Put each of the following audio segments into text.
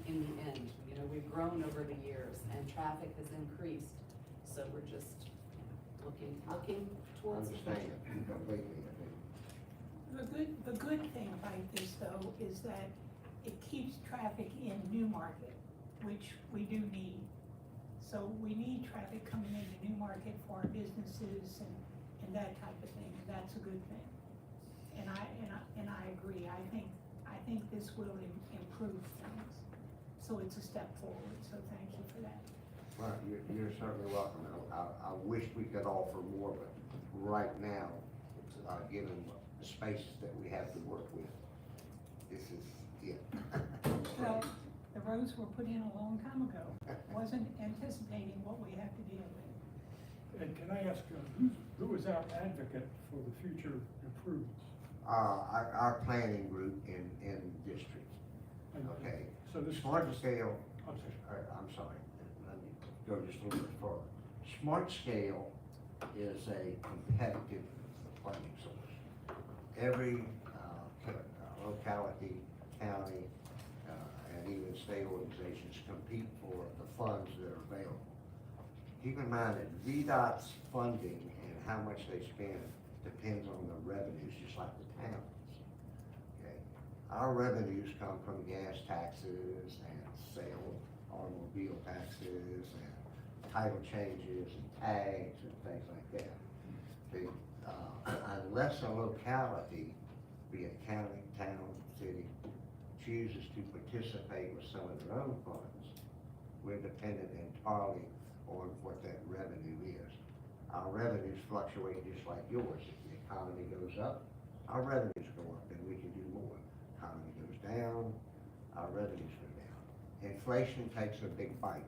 in the end. You know, we've grown over the years and traffic has increased, so we're just looking towards the Understand future. completely, I think. The good thing about this though is that it keeps traffic in Newmarket, which we do need. So we need traffic coming into Newmarket for our businesses and that type of thing, and that's a good thing. And I agree, I think this will improve things. So it's a step forward, so thank you for that. Well, you're certainly welcome. I wish we could offer more, but right now, given the spaces that we have to work with, this is it. Well, the roads were put in a long time ago, wasn't anticipating what we have to deal with. And can I ask, who is our advocate for the future improvements? Our planning group in district, okay? So this. Smart scale, I'm sorry. I'm sorry, let me go just a little bit further. Smart scale is a competitive funding source. Every locality, county, and even state organizations compete for the funds that are available. Keep in mind that VDOT's funding and how much they spend depends on the revenues, just like the towns. Okay, our revenues come from gas taxes and sale automobile taxes and title changes and tags and things like that. Unless a locality, be it county, town, city, chooses to participate with some of their own funds, we're dependent entirely on what that revenue is. Our revenues fluctuate just like yours. If the economy goes up, our revenues go up and we can do more. Economy goes down, our revenues go down. Inflation takes a big bite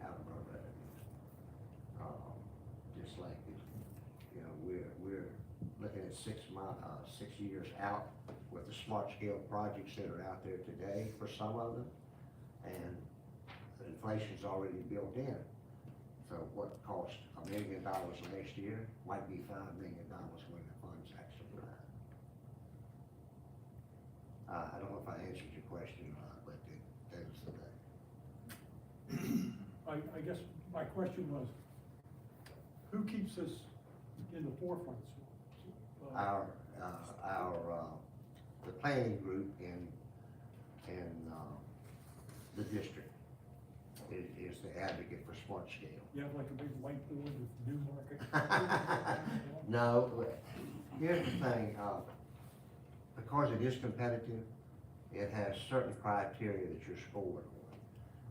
out of our revenues. Just like, you know, we're looking at 6 years out with the smart scale projects that are out there today for some of them, and inflation's already built in. So what cost $1 million last year might be $5 million when the funds actually arrive. I don't know if I answered your question or not, but that was the thing. I guess my question was, who keeps us in the forefront? The planning group in the district is the advocate for smart scale. You have like a big whiteboard with Newmarket? No, here's the thing, because it is competitive, it has certain criteria that you're scored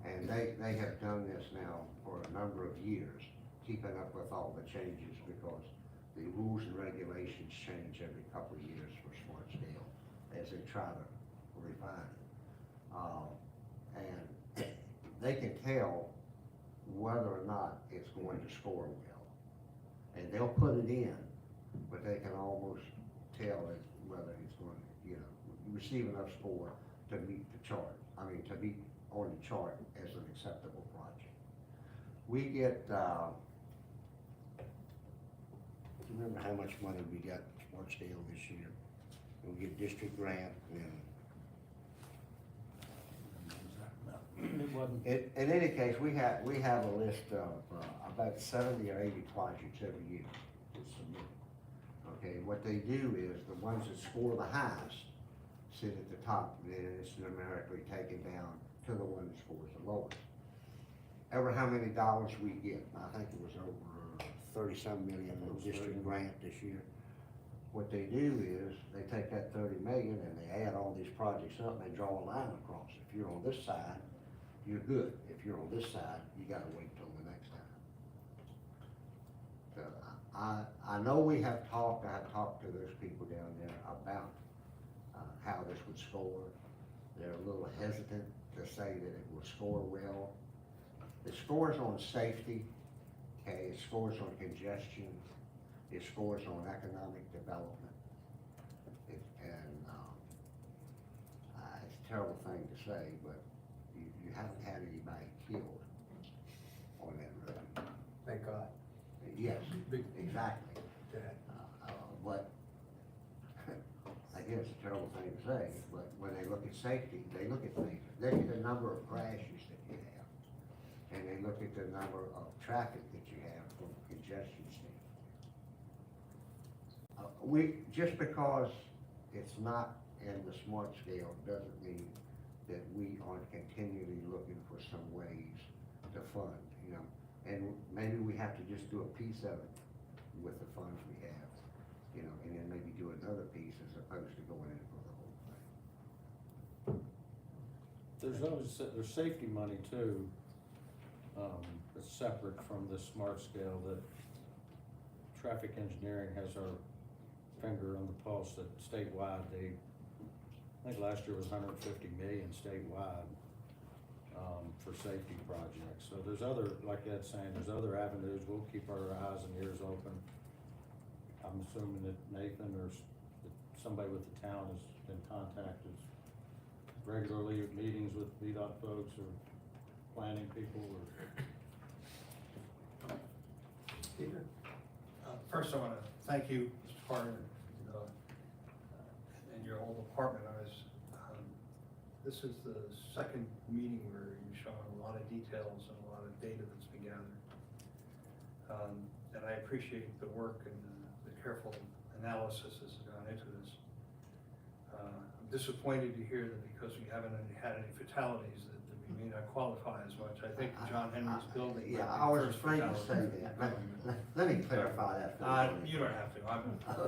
on. And they have done this now for a number of years, keeping up with all the changes, because the rules and regulations change every couple of years for smart scale as they try to refine it. And they can tell whether or not it's going to score well. And they'll put it in, but they can almost tell it whether it's going to, you know, receive enough score to meet the chart. I mean, to be on the chart as an acceptable project. We get, do you remember how much money we got in smart scale this year? We get district grant and It wasn't. in any case, we have a list of about 70 or 80 projects every year to submit. Okay, what they do is the ones that score the highest sit at the top, and then it's numerically taken down to the one that scores the lowest. Ever how many dollars we get? I think it was over 30-some million in district grant this year. What they do is they take that 30 million and they add all these projects up and they draw a line across. If you're on this side, you're good. If you're on this side, you gotta wait till the next time. So I know I have talked to those people down there about how this would score. They're a little hesitant to say that it will score well. It scores on safety, okay, it scores on congestion, it scores on economic development. It's a terrible thing to say, but you haven't had anybody killed on that road. Thank God. Yes, Big- exactly. Yeah. But I again, it's a terrible thing to say, but when they look at safety, they look at things, they look at the number of crashes that you have, and they look at the number of traffic that you have from congestion standpoint. Just because it's not in the smart scale doesn't mean that we aren't continually looking for some ways to fund, you know? And maybe we have to just do a piece of it with the funds we have, you know, and then maybe do another piece as opposed to going in for the whole thing. There's safety money too, that's separate from the smart scale that traffic engineering has our finger on the pulse that statewide, I think last year was 150 million statewide, for safety projects. So there's other, like Ed's saying, there's other avenues. We'll keep our eyes and ears open. I'm assuming that Nathan or somebody with the town is in contact, is regularly at meetings with VDOT folks or planning people or. Peter? First, I want to thank you, Mr. Carter, and your whole department. This is the second meeting where you've shown a lot of details and a lot of data that's been gathered. And I appreciate the work and the careful analysis that's gone into this. I'm disappointed to hear that because we haven't had any fatalities that we may not qualify as much. I think John Henry's building. Yeah, I was afraid to say that. Let me clarify that. You don't have to.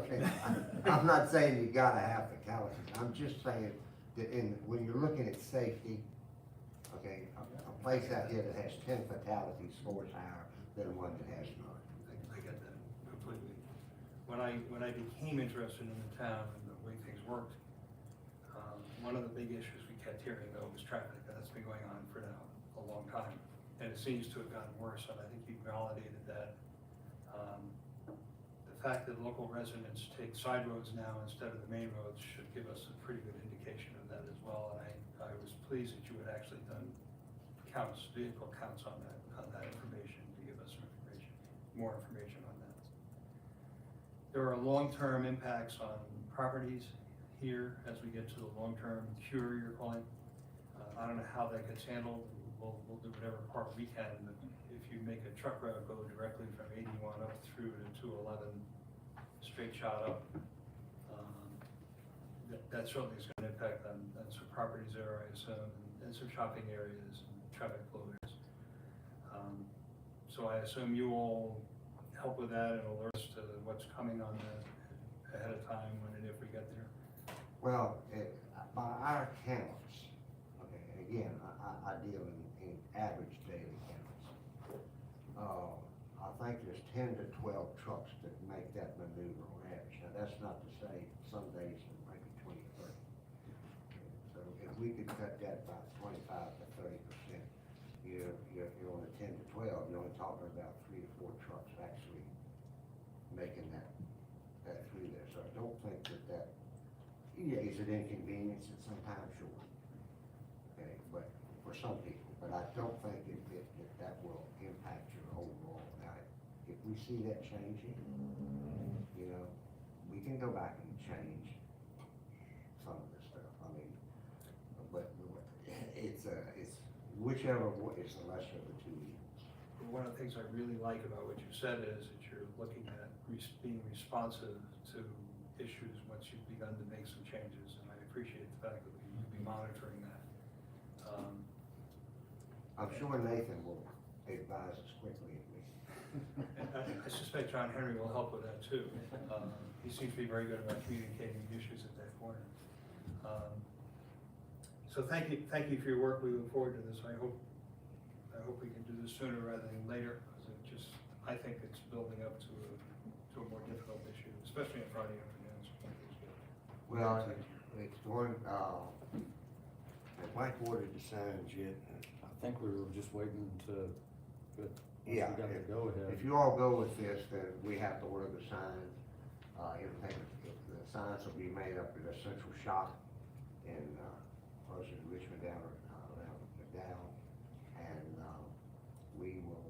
Okay, I'm not saying you gotta have fatalities. I'm just saying that when you're looking at safety, okay, a place out here that has 10 fatalities scores higher than one that has none. I get that completely. When I became interested in the town and the way things worked, one of the big issues we kept hearing though was traffic, and that's been going on for now a long time. And it seems to have gotten worse, and I think you validated that. The fact that local residents take side roads now instead of the main roads should give us a pretty good indication of that as well. And I was pleased that you had actually done counts, vehicle counts on that information to give us some information, more information on that. There are long-term impacts on properties here as we get to the long-term cure you're calling. I don't know how that gets handled. We'll do whatever part we can, but if you make a truck route go directly from 81 up through to 211, straight shot up, that certainly is going to impact on some properties there, I assume, and some shopping areas and traffic flow areas. So I assume you all help with that and alert us to what's coming on that ahead of time when and if we get there. Well, by our counts, okay, again, I deal in average daily counts. I think there's 10 to 12 trucks that make that maneuver on average. Now, that's not to say some days it might be 20 or 30. So if we could cut that by 25 to 30%, you're on a 10 to 12, you're only talking about 3 to 4 trucks actually making that through there. So I don't think that, yeah, is it inconvenience at some time? Sure. Okay, but for some people, but I don't think that will impact your overall. Now, if we see that changing, you know, we can go back and change some of this stuff. I mean, but it's whichever is the lesser of the two evils. One of the things I really like about what you said is that you're looking at being responsive to issues once you've begun to make some changes, and I appreciate the fact that we'll be monitoring that. I'm sure Nathan will advise us quickly at least. I suspect John Henry will help with that too. He seems to be very good about communicating issues at that corner. So thank you for your work. We look forward to this. I hope we can do this sooner rather than later, because I think it's building up to a more difficult issue, especially on Friday afternoons. Well, it's going, the blank order to signs yet. I think we were just waiting to, but Yeah, we got to go ahead. If you all go with this, then we have to order the signs. The signs will be made up at a central shop in, Richmond down around McDowell. And, we will,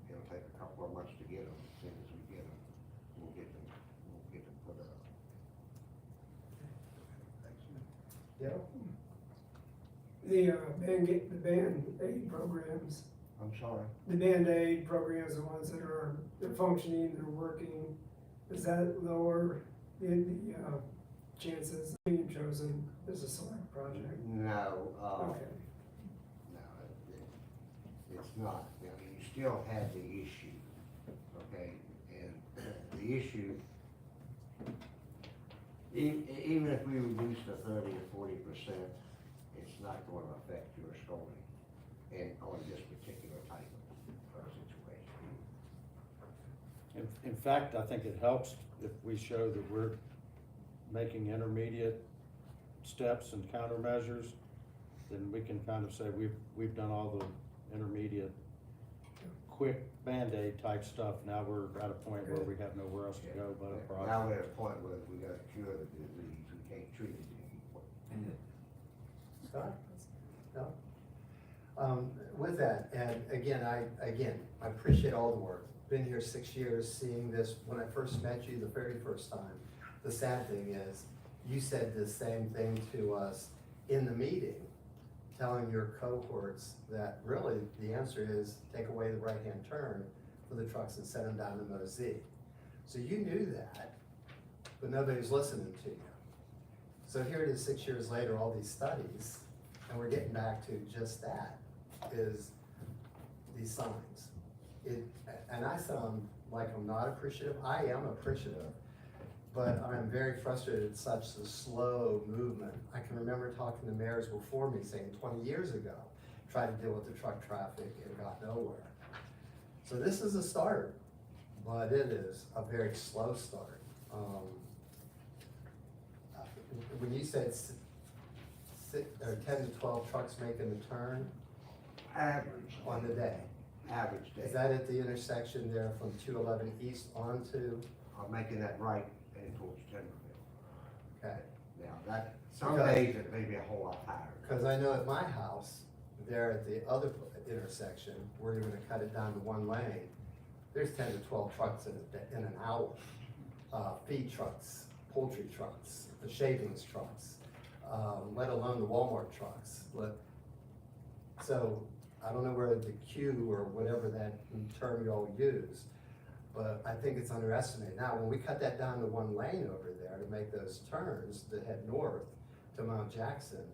it'll take a couple of months to get them. As soon as we get them, we'll get them put up. The Band-Aid programs, I'm sorry. the Band-Aid programs, the ones that are, they're functioning, they're working, does that lower the chances of being chosen as a select project? No, Okay, no, it's not. I mean, you still have the issue, okay? And the issue, even if we reduce to 30 or 40%, it's not going to affect your scoring and on this particular type of situation. In fact, I think it helps if we show that we're making intermediate steps and countermeasures, then we can kind of say we've done all the intermediate, quick Band-Aid type stuff. Now we're at a point where we have nowhere else to go but a project. Now we're at a point where we got to cure the disease, we can't treat it anymore. Scott? No? With that, and again, I appreciate all the work. Been here 6 years, seeing this, when I first met you the very first time. The sad thing is, you said the same thing to us in the meeting, telling your cohorts that really the answer is take away the right-hand turn for the trucks and send them down to Mosaic. So you knew that, but nobody's listening to you. So here it is 6 years later, all these studies, and we're getting back to just that, is these signs. And I sound like I'm not appreciative. I am appreciative, but I'm very frustrated at such the slow movement. I can remember talking to mayors before me saying 20 years ago, try to deal with the truck traffic and got nowhere. So this is a start, but it is a very slow start. When you said 10 to 12 trucks making the turn Average. on the day, Average day. is that at the intersection there from 211 east onto, I'm making that right and towards Timberville. okay? Now, that, some Because- days it may be a whole lot higher. Because I know at my house, there at the other intersection, where you're gonna cut it down to one lane, there's 10 to 12 trucks in an hour. Feed trucks, poultry trucks, the shavings trucks, let alone the Walmart trucks. So, I don't know where the queue or whatever that term you all use, but I think it's underestimated. Now, when we cut that down to one lane over there to make those turns that head north to Mount Jackson,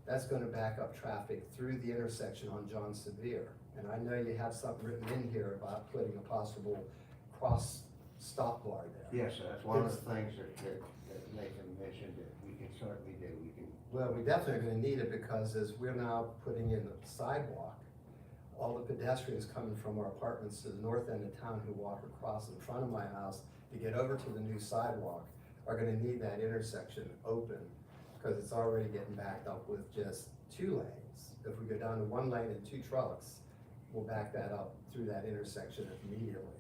that's gonna back up traffic through the intersection on John Sevier. And I know you have something written in here about putting a possible cross stop bar there. Yes, that's one of the things that Nathan mentioned that we can certainly do. We can, Well, we definitely are gonna need it because as we're now putting in the sidewalk, all the pedestrians coming from our apartments to the north end of town who walk across in front of my house to get over to the new sidewalk are gonna need that intersection open because it's already getting backed up with just 2 lanes. If we go down to 1 lane and 2 trucks, we'll back that up through that intersection immediately.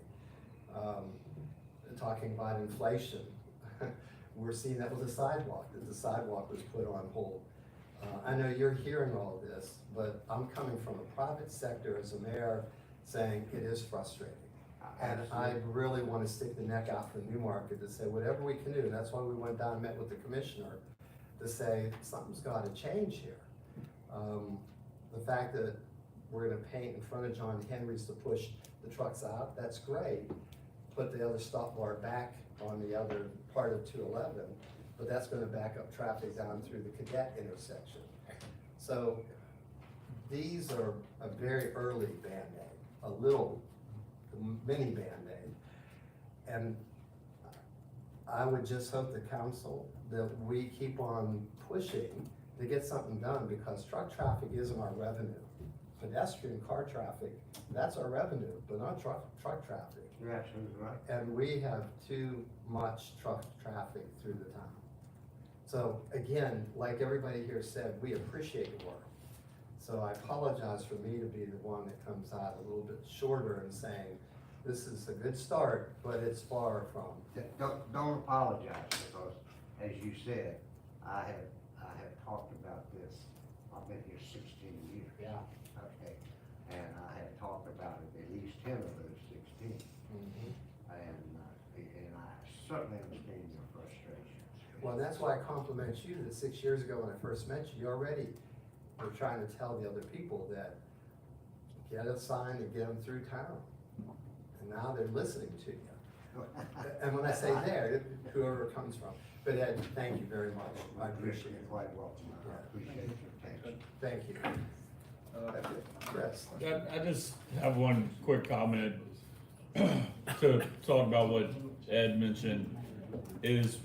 Talking about inflation, we're seeing that with the sidewalk, that the sidewalk was put on hold. I know you're hearing all this, but I'm coming from a private sector as a mayor saying it is frustrating. And I really want to stick the neck out for Newmarket to say whatever we can do, and that's why we went down and met with the commissioner to say something's got to change here. The fact that we're gonna paint in front of John Henry's to push the trucks out, that's great. Put the other stop bar back on the other part of 211, but that's gonna back up traffic down through the Cadet intersection. So these are a very early Band-Aid, a little mini Band-Aid. And I would just hope the council that we keep on pushing to get something done because truck traffic isn't our revenue. Pedestrian car traffic, that's our revenue, but not truck traffic. you're absolutely right. And we have too much truck traffic through the town. So again, like everybody here said, we appreciate your work. So I apologize for me to be the one that comes out a little bit shorter and saying, this is a good start, but it's far from. Don't apologize because, as you said, I have talked about this. I've been here 16 years. Yeah. Okay, and I have talked about it at least 10 of those 16. Mhm. And I certainly understand your frustrations. Well, that's why I compliment you that 6 years ago when I first met you, you already we're trying to tell the other people that get a sign and get them through town. And now they're listening to you. And when I say there, whoever it comes from. But Ed, thank you very much. I appreciate You're it. quite welcome. I appreciate your attention. Thank you. That's it. Chris? I just have one quick comment to talk about what Ed mentioned, is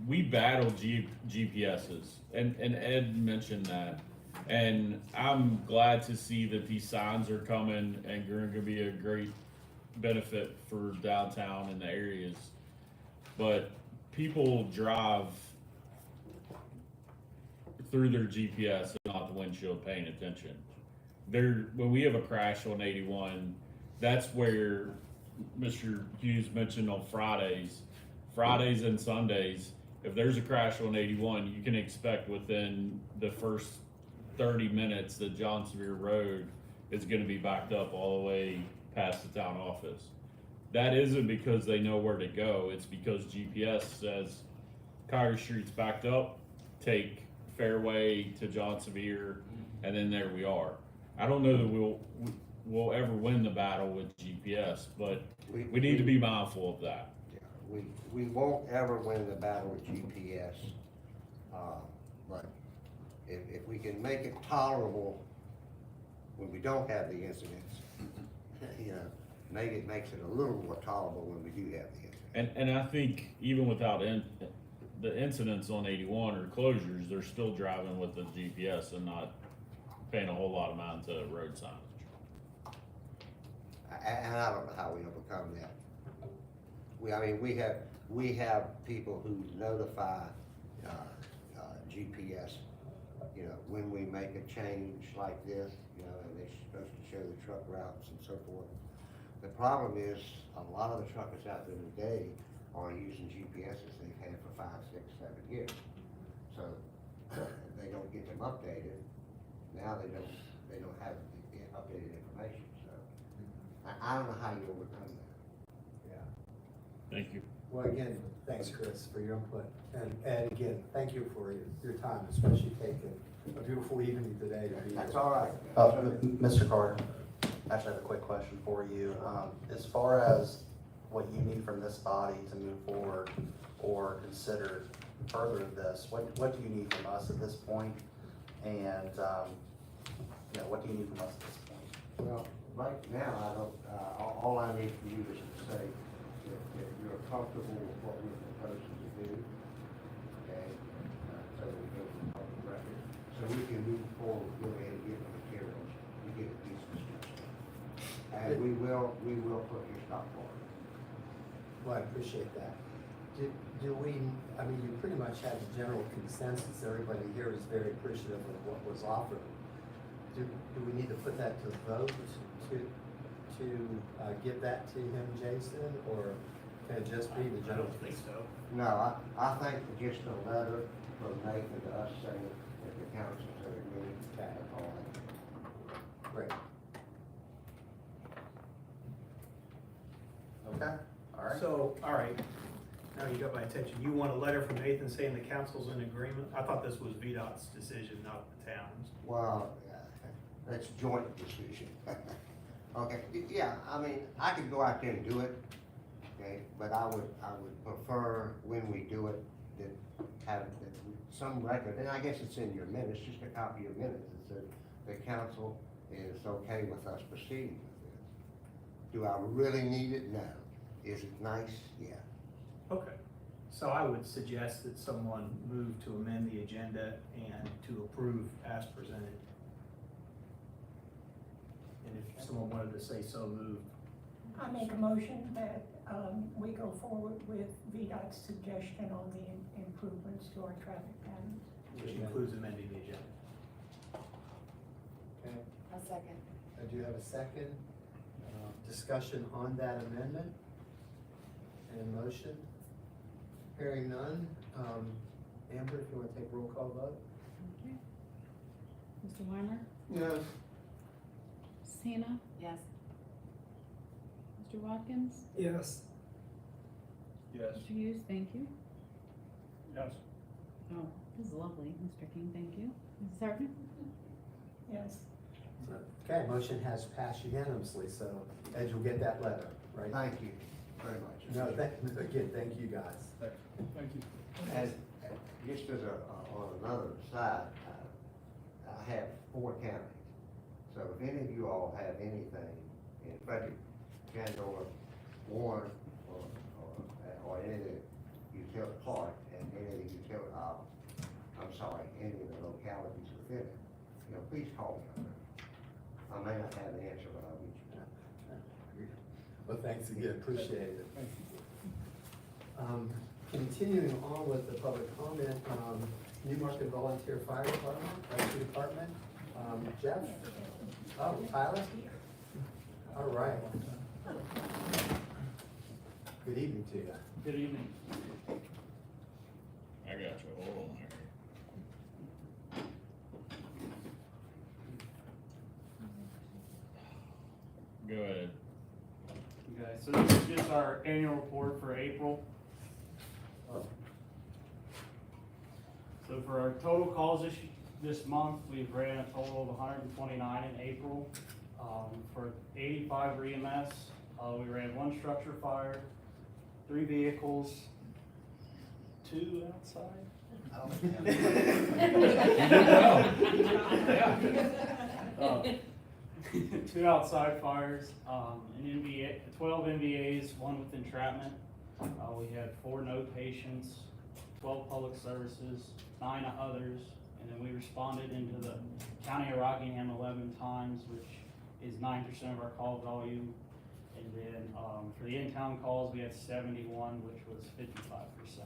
we battle GPSs, and Ed mentioned that. And I'm glad to see that these signs are coming and are gonna be a great benefit for downtown and the areas. But people drive through their GPS and not the windshield paying attention. When we have a crash on 81, that's where Mr. Hughes mentioned on Fridays and Sundays, if there's a crash on 81, you can expect within the first 30 minutes that John Sevier Road is gonna be backed up all the way past the town office. That isn't because they know where to go, it's because GPS says Kyrie Street's backed up, take Fairway to John Sevier, and then there we are. I don't know that we'll ever win the battle with GPS, but we need to be mindful of that. Yeah, we won't ever win the battle with GPS, but if we can make it tolerable when we don't have the incidents, you know, maybe it makes it a little more tolerable when we do have the incidents. And I think even without the incidents on 81 or closures, they're still driving with the GPS and not paying a whole lot of mind to road signage. And I don't know how we overcome that. We have people who notify, GPS, you know, when we make a change like this, you know, and they're supposed to show the truck routes and so forth. The problem is, a lot of the truckers out there today are using GPSs they've had for 5, 6, 7 years. So they don't get them updated. Now they don't have the updated information, so I don't know how you overcome that. Yeah. Thank you. Well, again, thanks, Chris, for your input. And again, thank you for your time, especially taking a beautiful evening today to be here. That's all right. Mr. Carter, I actually have a quick question for you. As far as what you need from this body to move forward or consider further of this, what do you need from us at this point? And, what do you need from us at this point? Well, right now, I don't, all I need from you is to say that you're comfortable with what we're proposing to do, okay? So we go to the public record, so we can move forward, go ahead and get the materials, we get a piece of construction. And we will put your stop forward. Well, I appreciate that. Do we, I mean, you pretty much have a general consensus, everybody here is very appreciative of what was offered. Do we need to put that to vote to give that to him, Jason, or can it just be the general? I don't think so. No, I think just a letter from Nathan to us saying that the council's agreeing to that all. Great. Okay, all right. So, all right, now you got my attention. You want a letter from Nathan saying the council's in agreement? I thought this was VDOT's decision, not the town's. Well, that's joint decision. Okay, yeah, I mean, I could go out there and do it, okay, but I would prefer when we do it, that have some record, and I guess it's in your minutes, just a copy of minutes, that says the council is okay with us proceeding with this. Do I really need it? No. Is it nice? Yeah. Okay, so I would suggest that someone move to amend the agenda and to approve as presented. And if someone wanted to say so moved. I make a motion that, we go forward with VDOT's suggestion on the improvements to our traffic patterns. Which includes amending the agenda. Okay, A second. I do have a second, discussion on that amendment and motion. Hearing none, Amber, if you want to take roll call vote? Okay. Mr. Weimer? Yes. Hannah? Yes. Mr. Watkins? Yes. Yes. Mr. Hughes, thank you. Yes. Oh, this is lovely, Mr. King, thank you. Mrs. Hartman? Okay, motion has passed unanimously, so Ed, you'll get that letter, right? Thank you very much. No, again, thank you guys. Thank you. And just as on another side, I have 4 counties. So if any of you all have anything, in fact, Chandler, Warren, or any of the utility part, and any of the utility, any of the localities within it, please call me. I may not have the answer, but I'll get you. Well, thanks again, appreciate it. Thank you. Continuing on with the public comment, Newmarket Volunteer Fire Department, Rescue Department, Jeff? Oh, Tyler? All right. Good evening to you. Good evening. I got you, hold on there. Go ahead. Okay, so this is just our annual report for April. So for our total calls this month, we've ran a total of 129 in April. For 85 EMS, we ran 1 structure fire, 3 vehicles, 2 outside. Two outside fires, an NVA, 12 NVAs, 1 with entrapment. We had 4 no patients, 12 public services, 9 others, and then we responded into the County of Rockingham 11 times, which is 9% of our call volume. And then for the in-town calls, we had 71, which was 55%.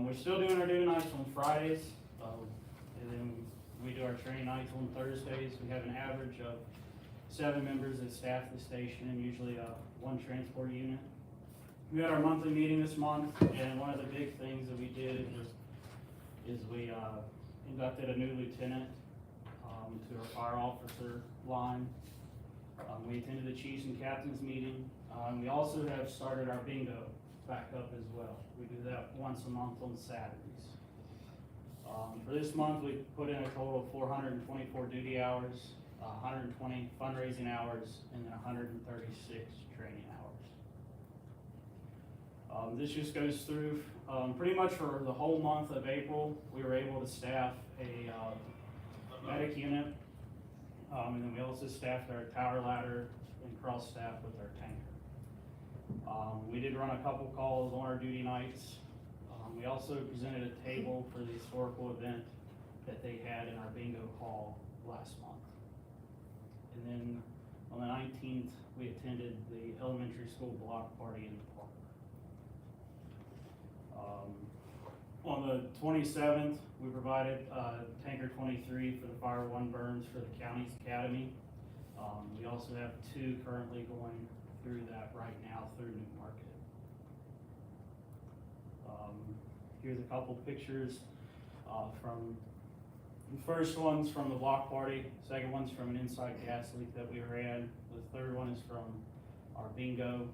We're still doing our duty nights on Fridays, and then we do our training nights on Thursdays. We have an average of 7 members that staff the station, and usually 1 transport unit. We had our monthly meeting this month, and one of the big things that we did is we inducted a new lieutenant to our fire officer line. We attended the chiefs and captains meeting. We also have started our bingo back up as well. We do that once a month on Saturdays. For this month, we put in a total of 424 duty hours, 120 fundraising hours, and then 136 training hours. This just goes through pretty much for the whole month of April. We were able to staff a medic unit, and then we also staffed our tower ladder and cross staff with our tanker. We did run a couple calls on our duty nights. We also presented a table for the historical event that they had in our bingo hall last month. And then on the 19th, we attended the elementary school block party in the park. On the 27th, we provided tanker 23 for the Fire 1 burns for the county's academy. We also have 2 currently going through that right now through Newmarket. Here's a couple pictures from the first one's from the block party, second one's from an inside gas leak that we ran, the third one is from our bingo.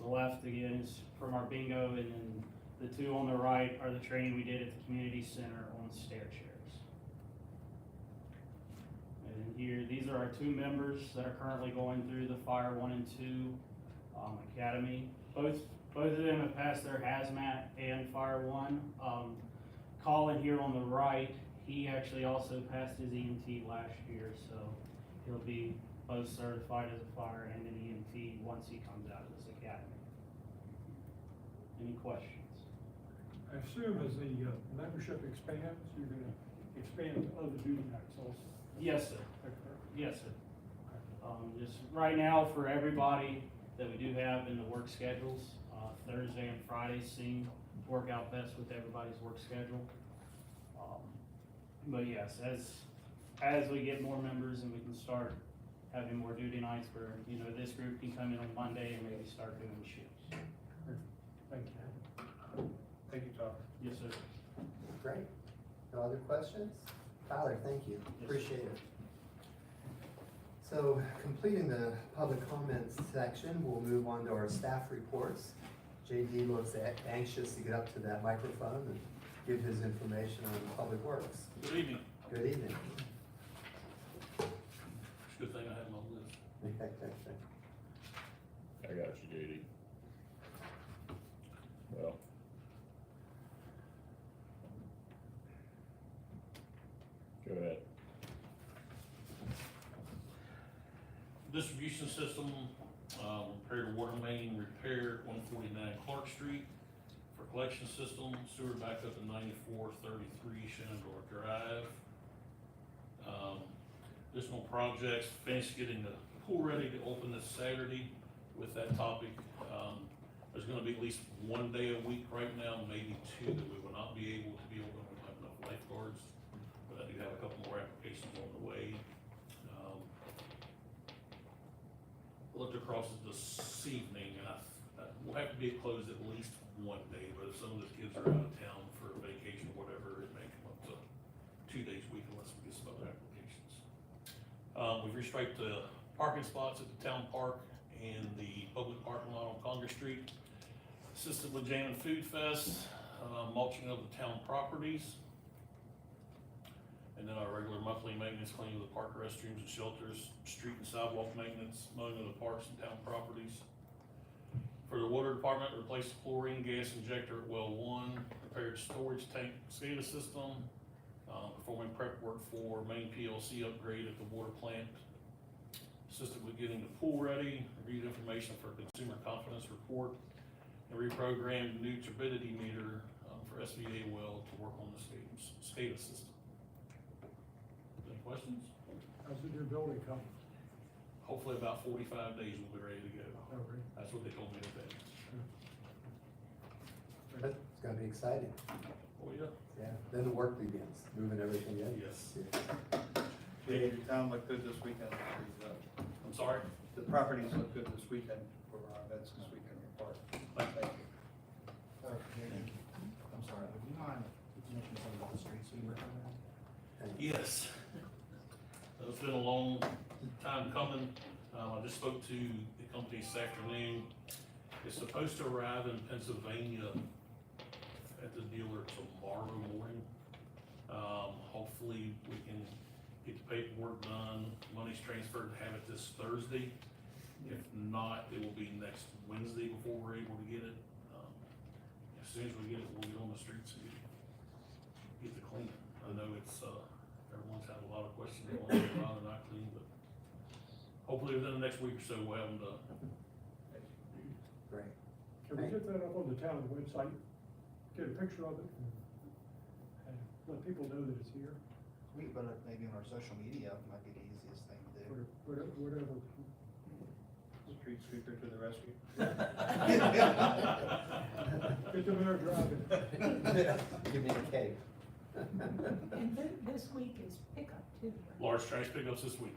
The left again is from our bingo, and then the 2 on the right are the training we did at the community center on stair chairs. And here, these are our 2 members that are currently going through the Fire 1 and 2 Academy. Both of them have passed their hazmat and Fire 1. Colin here on the right, he actually also passed his EMT last year, so he'll be both certified as a fire and an EMT once he comes out of this academy. Any questions? I assume as the membership expands, you're gonna expand to other duty nights also. Yes, sir. Is that correct? Yes, sir. Just right now for everybody that we do have in the work schedules, Thursday and Friday seem to work out best with everybody's work schedule. But yes, as we get more members and we can start having more duty nights where, this group can come in on Monday and maybe start doing shifts. Thank you. Thank you, Tom. Yes, sir. Great. No other questions? Tyler, thank you. Appreciate it. So completing the public comments section, we'll move on to our staff reports. JD looks anxious to get up to that microphone and give his information on Public Works. Good evening. Good evening. It's a good thing I have my list. I got you, JD. Well. Go ahead. Distribution system, repair to water main repair at 149 Clark Street for collection system, sewer backup at 9433 Shenandoah Drive. Additional projects, finished getting the pool ready to open this Saturday with that topic. There's gonna be at least one day a week right now, maybe two, that we will not be able to be open. We don't have enough lifeguards, but I do have a couple more applications on the way. Looked across it this evening, and we'll have to be closed at least one day, but if some of the kids are out of town for vacation or whatever, it may come up to 2 days a week unless we get some other applications. We've restriped the parking spots at the town park and the public parking lot on Congress Street. Assisted with Jam and Food Fest, mulching of the town properties. And then our regular monthly maintenance, cleaning of the park restrooms and shelters, street and sidewalk maintenance, mowing of the parks and town properties. For the water department, replace the chlorine gas injector at well 1, repaired storage tank SCADA system, performing prep work for main PLC upgrade at the water plant. Assisted with getting the pool ready, reviewed information for consumer confidence report, and reprogrammed new turbidity meter for SVA well to work on the SCADA system. Any questions? How's the new building coming? Hopefully about 45 days we'll be ready to go. Oh, really? That's what they told me today. It's gonna be exciting. Oh, yeah. Yeah, then the work begins, moving everything in. Yes. The town looked good this weekend. I'm sorry? The properties look good this weekend for our events this weekend in the park. Thank you. I'm sorry, would you mind mentioning something about the street sweeper? Yes. It's been a long time coming. I just spoke to the company this afternoon. It's supposed to arrive in Pennsylvania at the dealer tomorrow morning. Hopefully we can get the paperwork done, money's transferred, and have it this Thursday. If not, it will be next Wednesday before we're able to get it. As soon as we get it, we'll get on the streets and get the cleaning. I know it's, everyone's had a lot of questions, they want to get out and not clean, but hopefully within the next week or so, we'll have them done. Great. Can we get that up on the town website? Get a picture of it and let people know that it's here, We could put it maybe on our social media, might be the easiest thing to do. whatever. Street sweeper to the rescue. Get the mayor driving. Give me a cake. And this week is pickup too, right? Large trash pickups this week.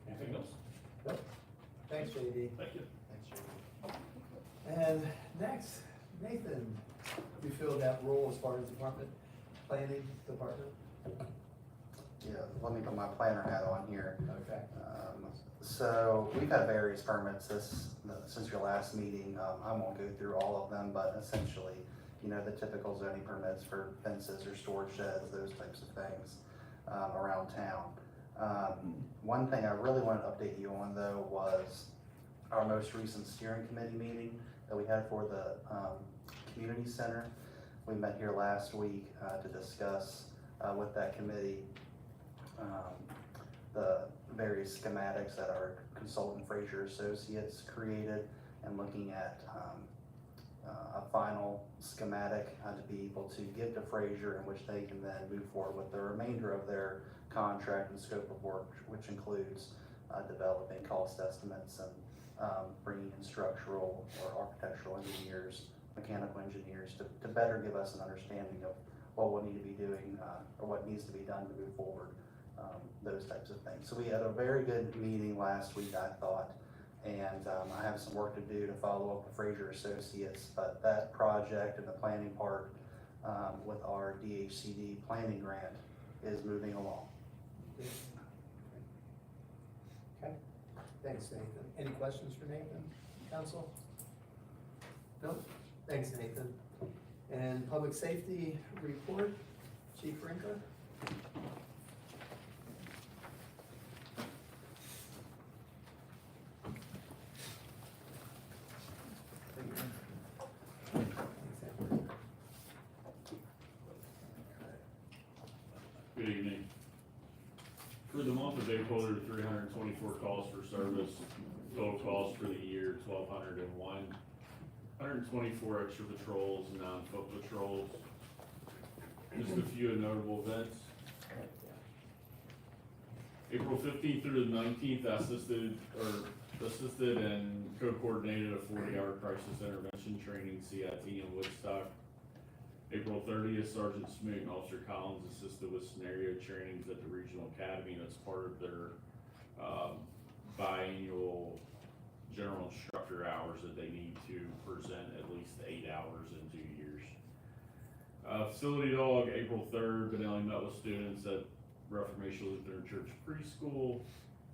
Anything else? Yep. Thanks, JD. Thank you. Thanks, Jerry. And next, Nathan, you fill that role as far as department, planning department? Yeah, let me put my planner hat on here. Okay. So we've had various permits since your last meeting. I won't go through all of them, but essentially, you know, the typical zoning permits for fences or storage sheds, those types of things around town. One thing I really wanted to update you on though was our most recent steering committee meeting that we had for the community center. We met here last week to discuss with that committee the various schematics that our consultant Fraser Associates created, and looking at a final schematic to be able to give to Fraser, in which they can then move forward with the remainder of their contract and scope of work, which includes developing cost estimates and bringing in structural or architectural engineers, mechanical engineers to better give us an understanding of what we'll need to be doing or what needs to be done to move forward. Those types of things. So we had a very good meeting last week, I thought, and I have some work to do to follow up with Fraser Associates, but that project and the planning part with our DHCD planning grant is moving along. Okay, thanks, Nathan. Any questions for Nathan, council? No? Thanks, Nathan. And public safety report, Chief Rinka? Good evening. For the month of April, there were 324 calls for service. Total calls for the year, 1,201. 124 extra patrols and non-foot patrols. Just a few notable events. April 15th through the 19th, I assisted and co-coordinated a 40-hour crisis intervention training CIT in Woodstock. April 30th, Sergeant Smoot and Officer Collins assisted with scenario trainings at the Regional Academy. That's part of their biannual general instructor hours that they need to present at least 8 hours in 2 years. Facility dog, April 3rd, Benelli met with students at Reformation Lutheran Church Preschool.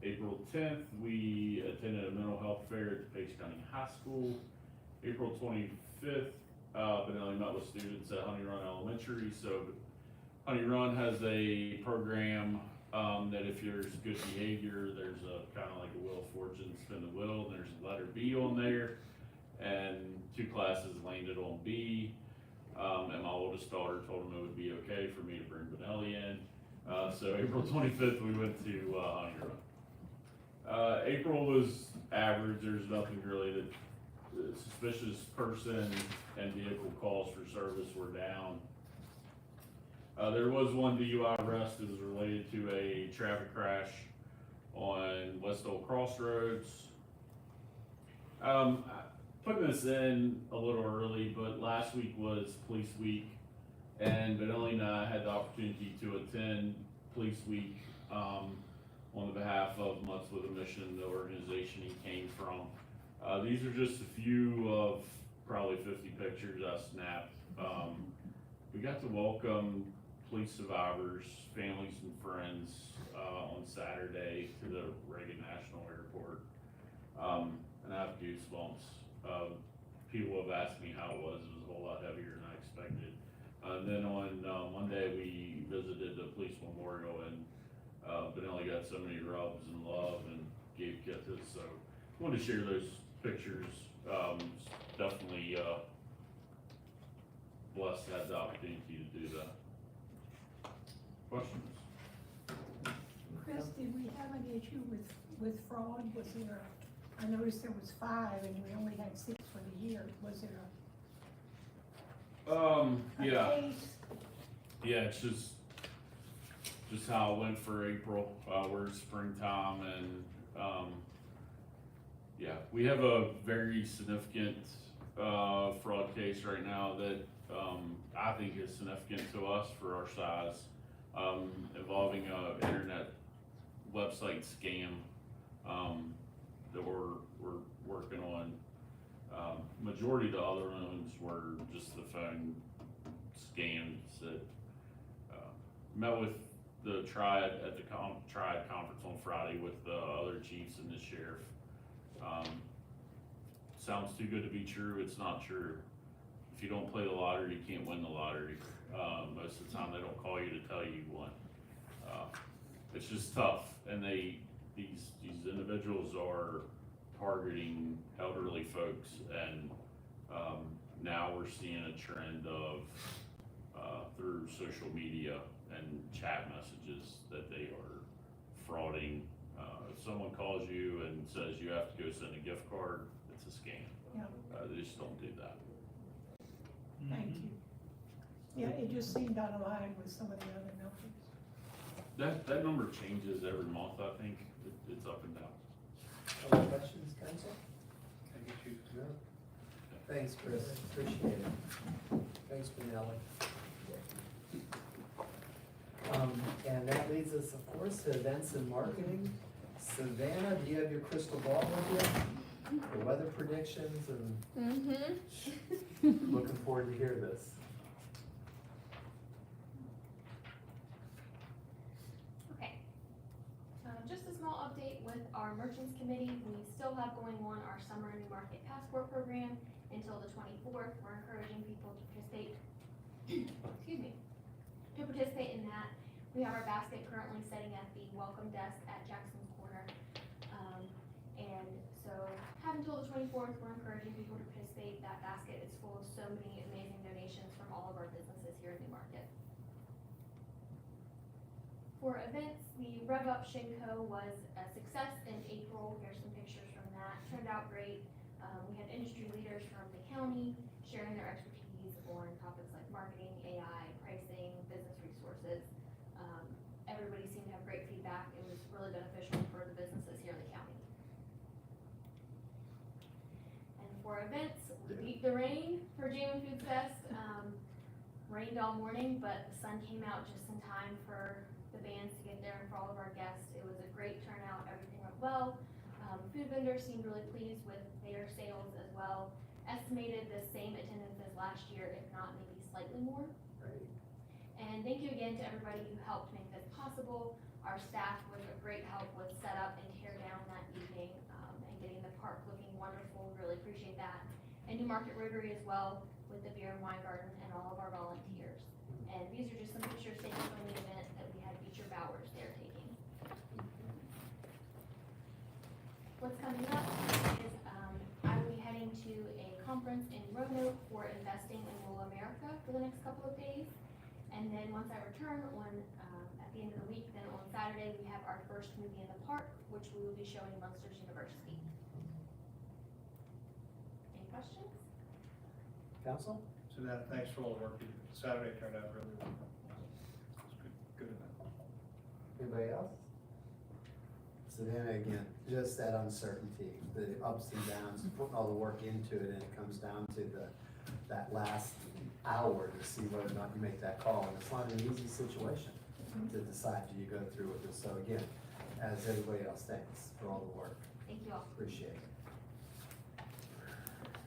April 10th, we attended a mental health fair at Page County High School. April 25th, Benelli met with students at Honey Run Elementary. So Honey Run has a program that if there's good behavior, there's a kind of like a Wheel of Fortune, spin the wheel, and there's a letter B on there. And 2 classes landed on B. And my oldest daughter told them it would be okay for me to bring Benelli in. So April 25th, we went to Honey Run. April was average. There's nothing really that suspicious person and vehicle calls for service were down. There was one DUI arrest that was related to a traffic crash on West Old Crossroads. Putting this in a little early, but last week was Police Week, and Benelli and I had the opportunity to attend Police Week on the behalf of Mutts with a Mission, the organization he came from. These are just a few of probably 50 pictures I snapped. We got to welcome police survivors, families and friends on Saturday to the Reagan National Airport. And I have goosebumps. People have asked me how it was. It was a whole lot heavier than I expected. And then on Monday, we visited the police memorial, and Benelli got so many rubs and love and gave kisses. So I wanted to share those pictures. Definitely blessed to have the opportunity to do that. Questions? Chris, did we have an issue with fraud? Was there, I noticed there was 5 and we only had 6 for the year. Was there a Yeah. case? Yeah, it's just how it went for April. We're springtime, and yeah, we have a very significant fraud case right now that I think is significant to us for our size, involving a internet website scam that we're working on. Majority of the other ones were just the phone scams that met with the triad at the triad conference on Friday with the other chiefs and the sheriff. Sounds too good to be true. It's not true. If you don't play the lottery, you can't win the lottery. Most of the time, they don't call you to tell you you won. It's just tough, and these individuals are targeting elderly folks, and now we're seeing a trend of through social media and chat messages that they are frauding. If someone calls you and says you have to go send a gift card, it's a scam. Yeah. They just don't do that. Thank you. Yeah, it just seemed out of line with some of the other numbers. That number changes every month, I think. It's up and down. Other questions, council? Can I get you? No? Thanks, Chris, appreciate it. Thanks, Benelli. And that leads us, of course, to events and marketing. Savannah, do you have your crystal ball with you? The weather predictions and looking forward to hear this. Okay. Just a small update with our merchants committee. We still have going on our summer new market passport program until the 24th. We're encouraging people to participate we have our basket currently sitting at the welcome desk at Jackson's Corner. And so, have until the 24th, we're encouraging people to participate. That basket is full of so many amazing donations from all of our businesses here in Newmarket. For events, the Rev Up Shinko was a success in April. Here's some pictures from that. Turned out great. We had industry leaders from the county sharing their expertise on topics like marketing, AI, pricing, business resources. Everybody seemed to have great feedback. It was really beneficial for the businesses here in the county. And for events, we beat the rain for Jammin' Food Fest. Rained all morning, but the sun came out just in time for the bands to get there and for all of our guests. It was a great turnout. Everything went well. Food vendors seemed really pleased with their sales as well. Estimated the same attendance as last year, if not maybe slightly more. Great. And thank you again to everybody who helped make this possible. Our staff was a great help with setup and tear down that evening, and getting the park looking wonderful. Really appreciate that. And Newmarket Rotary as well with the beer and wine garden and all of our volunteers. And these are just some pictures taken from the event that we had Beecher Bowers there taking. What's coming up is I will be heading to a conference in Roanoke for investing in rural America for the next couple of days. And then once I return on at the end of the week, then on Saturday, we have our first movie in the park, which we will be showing Munsters University. Any questions? Council? Savannah, thanks for all the work you did. Saturday turned out really well. It was good event. Anybody else? Savannah, again, just that uncertainty, the ups and downs, putting all the work into it, and it comes down to that last hour to see whether or not you make that call, and it's not an easy situation to decide, do you go through with this? So again, as everybody else, thanks for all the work. Thank you all. Appreciate it.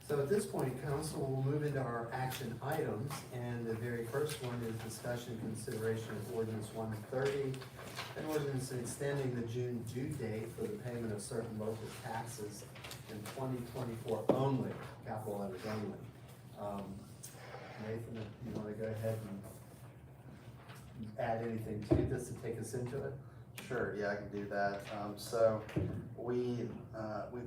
So at this point, council will move into our action items, and the very first one is discussion consideration of ordinance 130, an ordinance extending the June due date for the payment of certain local taxes in 2024 only, capital letters only. Nathan, if you wanna go ahead and add anything to this to take us into it? Sure, yeah, I can do that. So we've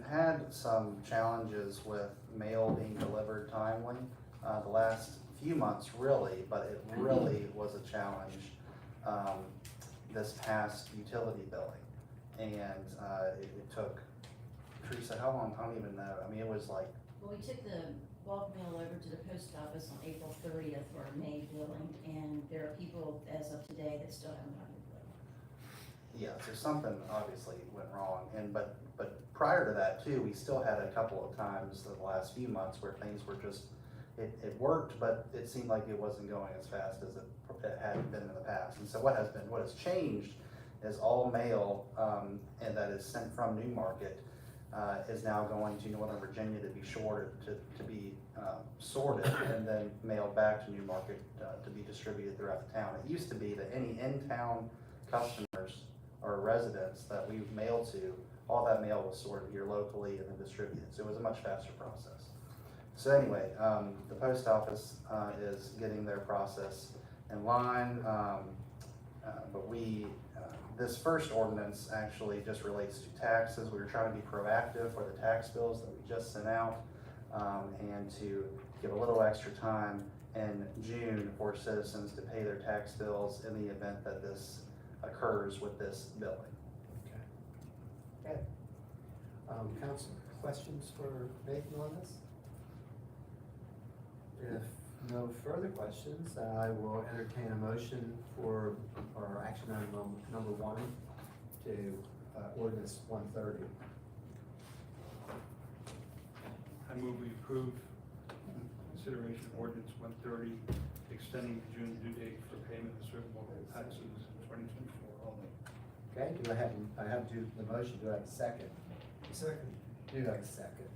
had some challenges with mail being delivered timely, the last few months really, but it really was a challenge, this past utility billing. And, it took, Teresa, how long? I don't even know. I mean, it was like, Well, we took the bulk mail over to the post office on April 30th for our May billing, and there are people as of today that still haven't gotten their bill. yeah, so something obviously went wrong. And, but prior to that too, we still had a couple of times in the last few months where things were just, it worked, but it seemed like it wasn't going as fast as it had been in the past. And so what has changed is all mail, and that is sent from Newmarket, is now going to Northern Virginia to be to be sorted and then mailed back to Newmarket to be distributed throughout the town. It used to be that any in-town customers or residents that we mailed to, all that mail was sorted here locally and then distributed. So it was a much faster process. So anyway, the post office is getting their process in line, but this first ordinance actually just relates to taxes. We were trying to be proactive for the tax bills that we just sent out, and to give a little extra time in June for citizens to pay their tax bills in the event that this occurs with this billing. Okay. Council, questions for Nathan on this? If no further questions, I will entertain a motion for our action item number 1 to ordinance 130. I move we approve consideration of ordinance 130, extending the June due date for payment of certain local taxes in 2024 only. Okay, I have to do the motion, do I have a second? Second. Do I have a second?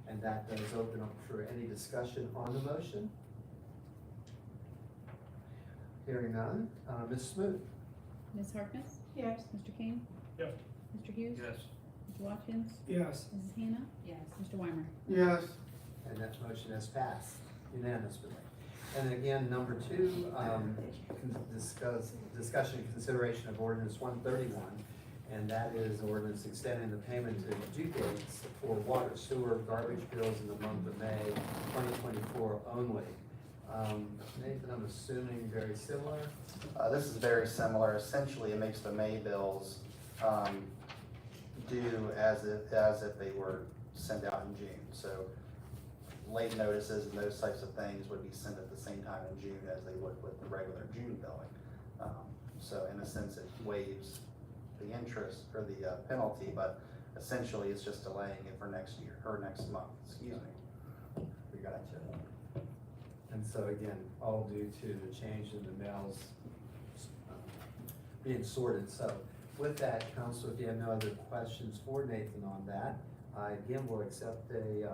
And that does open up for any discussion on the motion. Hearing none, Ms. Smoot? Ms. Harkness? Yes. Mr. King? Yes. Mr. Hughes? Yes. Mr. Watkins? Yes. Mrs. Hannah? Yes. Mr. Weimer? Yes. And that motion has passed unanimously. And again, number two, discussion and consideration of ordinance 131, and that is ordinance extending the payment to due dates for water, sewer, garbage bills in the month of May 2024 only. Nathan, I'm assuming very similar? This is very similar. Essentially, it makes the May bills due as if they were sent out in June. So late notices and those types of things would be sent at the same time in June as they would with the regular June billing. So in a sense, it waives the interest or the penalty, but essentially it's just delaying it for next year, or next month, excuse me. We got you. And so again, all due to the change in the mails being sorted. So with that, council, if you have no other questions for Nathan on that, I again will accept a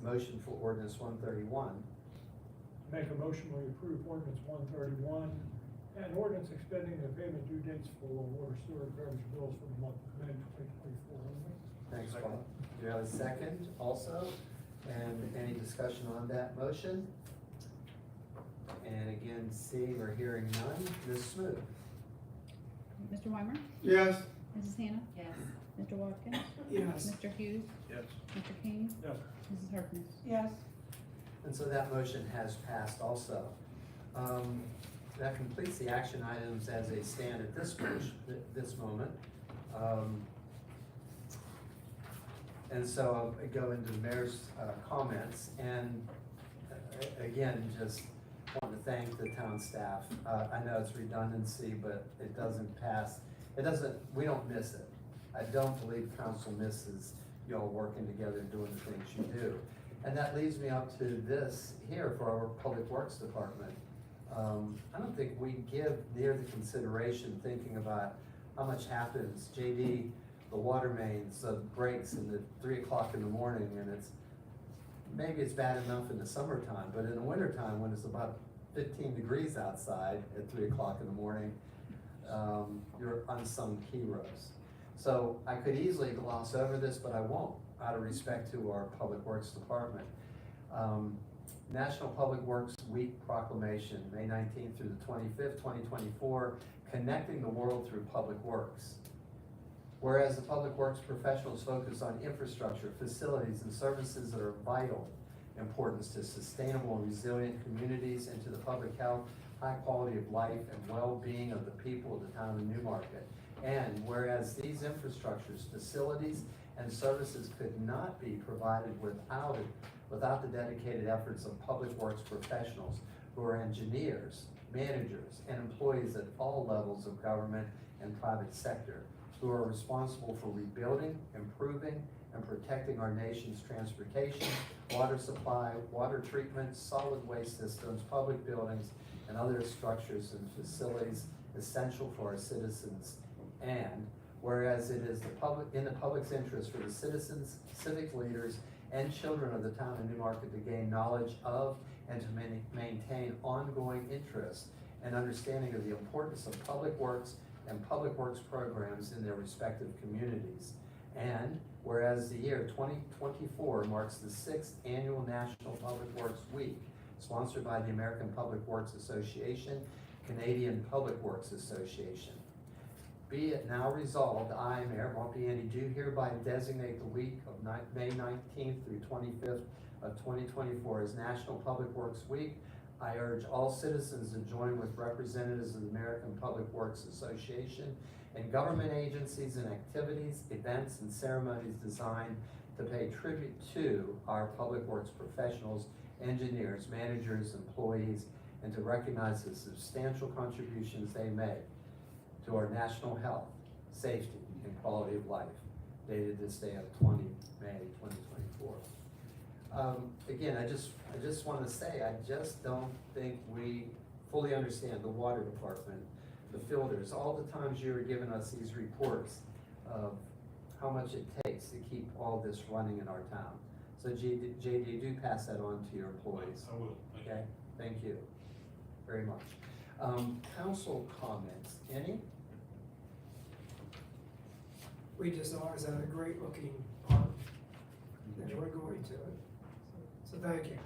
motion for ordinance 131. Make a motion, we approve ordinance 131, and ordinance extending the payment due dates for water, sewer, garbage bills for the month of May 2024 only. Thanks, Bob. Do you have a second also? And any discussion on that motion? And again, seeing or hearing none, Ms. Smoot? Mr. Weimer? Yes. Mrs. Hannah? Yes. Mr. Watkins? Yes. Mr. Hughes? Yes. Mr. King? Yes. Mrs. Harkness? Yes, And so that motion has passed also. That completes the action items as they stand at this moment. And so I'll go into the mayor's comments, and again, just want to thank the town staff. I know it's redundancy, but it doesn't pass, we don't miss it. I don't believe council misses y'all working together and doing the things you do. And that leads me up to this here for our Public Works Department. I don't think we give near the consideration thinking about how much happens. JD, the water mains, breaks in the 3 o'clock in the morning, and maybe it's bad enough in the summertime, but in the wintertime when it's about 15 degrees outside at 3 o'clock in the morning, you're unsung heroes. So I could easily gloss over this, but I won't, out of respect to our Public Works Department. National Public Works Week proclamation, May 19th through the 25th, 2024, connecting the world through public works. Whereas the public works professionals focus on infrastructure, facilities, and services that are of vital importance to sustainable and resilient communities and to the public health, high quality of life, and well-being of the people of the town of Newmarket. And whereas these infrastructures, facilities, and services could not be provided without the dedicated efforts of public works professionals who are engineers, managers, and employees at all levels of government and private sector, who are responsible for rebuilding, improving, and protecting our nation's transportation, water supply, water treatment, solid waste systems, public buildings, and other structures and facilities essential for our citizens. And whereas it is in the public's interest for the citizens, civic leaders, and children of the town of Newmarket to gain knowledge of and to maintain ongoing interest and understanding of the importance of public works and public works programs in their respective communities. And whereas the year 2024 marks the 6th annual National Public Works Week, sponsored by the American Public Works Association, Canadian Public Works Association. Be it now resolved, I, Mayor Bumpy Andy, do hereby designate the week of May 19th through 25th of 2024 as National Public Works Week. I urge all citizens to join with representatives of the American Public Works Association and government agencies in activities, events, and ceremonies designed to pay tribute to our public works professionals, engineers, managers, employees, and to recognize the substantial contributions they make to our national health, safety, and quality of life, dated this day of May 2024. Again, I just want to say, I just don't think we fully understand the water department, the filters, all the times you were giving us these reports of how much it takes to keep all this running in our town. So JD, do pass that on to your employees. I will. Thank you. Okay, thank you very much. Council comments, any? We just always had a great looking park. Enjoy going to it. So thank you.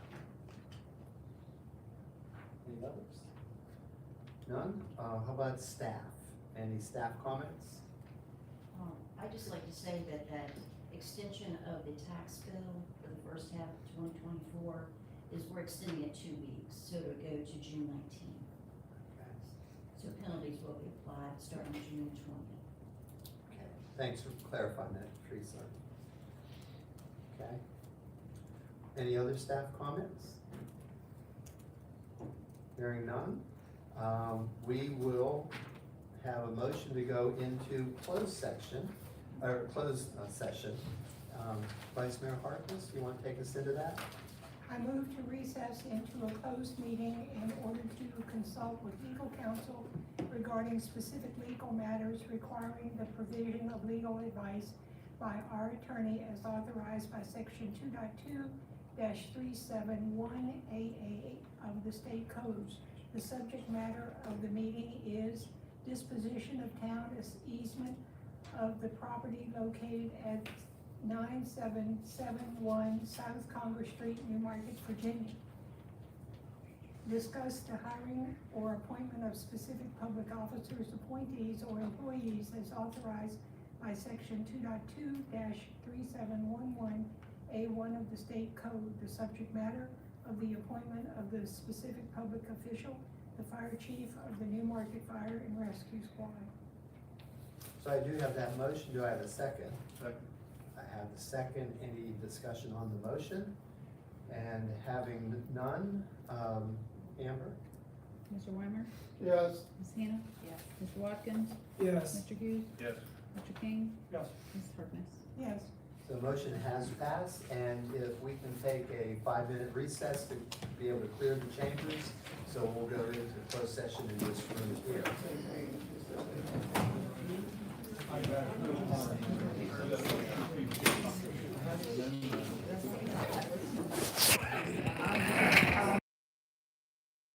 Any others? None? How about staff? Any staff comments? I'd just like to say that that extension of the tax bill for the first half of 2024 is we're extending it 2 weeks, so it'll go to June 19th. Okay. So penalties will be applied starting June 20th. Okay. Thanks for clarifying that, Teresa. Okay. Any other staff comments? Hearing none, we will have a motion to go into closed session. Vice Mayor Harkness, you want to take us into that? I move to recess into a closed meeting in order to consult with legal counsel regarding specific legal matters requiring the provision of legal advice by our attorney as authorized by section 2.2-371AA of the state codes. The subject matter of the meeting is disposition of town easement of the property located at 9771 South Congress Street, Newmarket, Virginia. Discuss the hiring or appointment of specific public officers, appointees, or employees as authorized by section 2.2-3711A1 of the state code. The subject matter of the appointment of the specific public official, the fire chief of the Newmarket Fire and Rescue Squad. So I do have that motion. Do I have a second? Second. I have the second. Any discussion on the motion? And having none, Amber? Mr. Weimer? Yes. Ms. Hannah? Yes. Mr. Watkins? Yes. Mr. Hughes? Yes. Mr. King? Yes. Ms. Harkness? Yes. So the motion has passed, and if we can take a 5-minute recess to be able to clear the chambers, so we'll go into closed session in this room here.